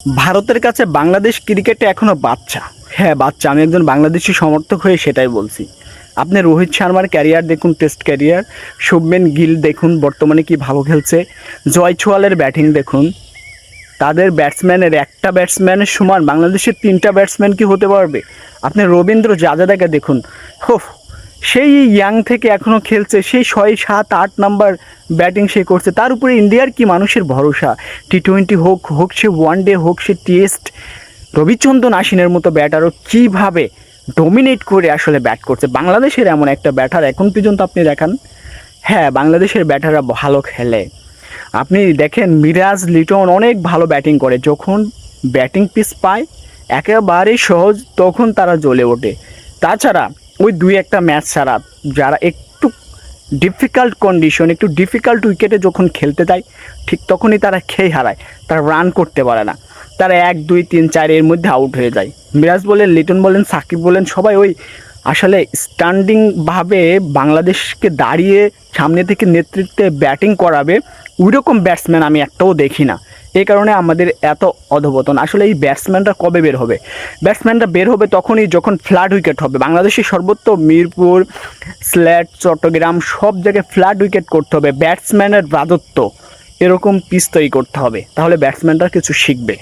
ভারতের কাছে বাংলাদেশ ক্রিকেটে এখনও বাচ্চা। হ্যাঁ বাচ্চা, আমি একজন বাংলাদেশি সমর্থক হয়ে সেটাই বলছি। আপনি রোহিত শর্মার ক্যারিয়ার দেখুন, টেস্ট ক্যারিয়ার, শুভমেন গিল দেখুন বর্তমানে কি ভালো খেলছে, জয়ছোয়ালের ব্যাটিং দেখুন। তাদের ব্যাটসম্যানের একটা ব্যাটসম্যানের সমান বাংলাদেশের 3টা ব্যাটসম্যান কি হতে পারবে? আপনি রবীন্দ্র জাদেজাকে দেখুন, হোফ, সেই ইয়াং থেকে এখনও খেলছে, সেই 6, 7, 8 নাম্বার ব্যাটিং সে করছে। তার উপরে ইন্ডিয়ার কি মানুষের ভরসা, টি20 হোক, হোক সে ওয়ানডে, হোক সে টেস্ট। রবিচন্দ্রন আশ্বিনের মতো ব্যাটারও কীভাবে ডমিনেট করে আসলে ব্যাট করছে। বাংলাদেশের এমন একটা ব্যাটার এখন পর্যন্ত আপনি দেখান। হ্যাঁ, বাংলাদেশের ব্যাটাররা ভালো খেলে। আপনি দেখেন মিরাজ, লিটন অনেক ভালো ব্যাটিং করে, যখন ব্যাটিং পিচ পায় একেবারে সহজ তখন তারা জ্বলে ওঠে। তাছাড়া ওই 2-1টা ম্যাচ ছাড়া যারা একটু ডিফিকাল্ট কন্ডিশন, একটু ডিফিকাল্ট উইকেটে যখন খেলতে যায় ঠিক তখনই তারা খেই হারায়, তারা রান করতে পারে না, তারা 1, 2, 3, 4 এর মধ্যে আউট হয়ে যায়। মিরাজ বলেন, লিটন বলেন, সাকিব বলেন, সবাই ওই আসলে স্ট্যান্ডিংভাবে বাংলাদেশকে দাঁড়িয়ে সামনে থেকে নেতৃত্বে ব্যাটিং করাবে ওই রকম ব্যাটসম্যান আমি একটাও দেখি না। এই কারণে আমাদের এত অধপতন। আসলে এই ব্যাটসম্যানরা কবে বের হবে? ব্যাটসম্যানরা বের হবে তখনই যখন ফ্ল্যাট উইকেট হবে। বাংলাদেশের সর্বত্র মিরপুর, সিলেট, চট্টগ্রাম সব জায়গায় ফ্ল্যাট উইকেট করতে হবে, ব্যাটসম্যানের রাজত্ব এরকম পিচ তৈরি করতে হবে, তাহলে ব্যাটসম্যানরা কিছু শিখবে।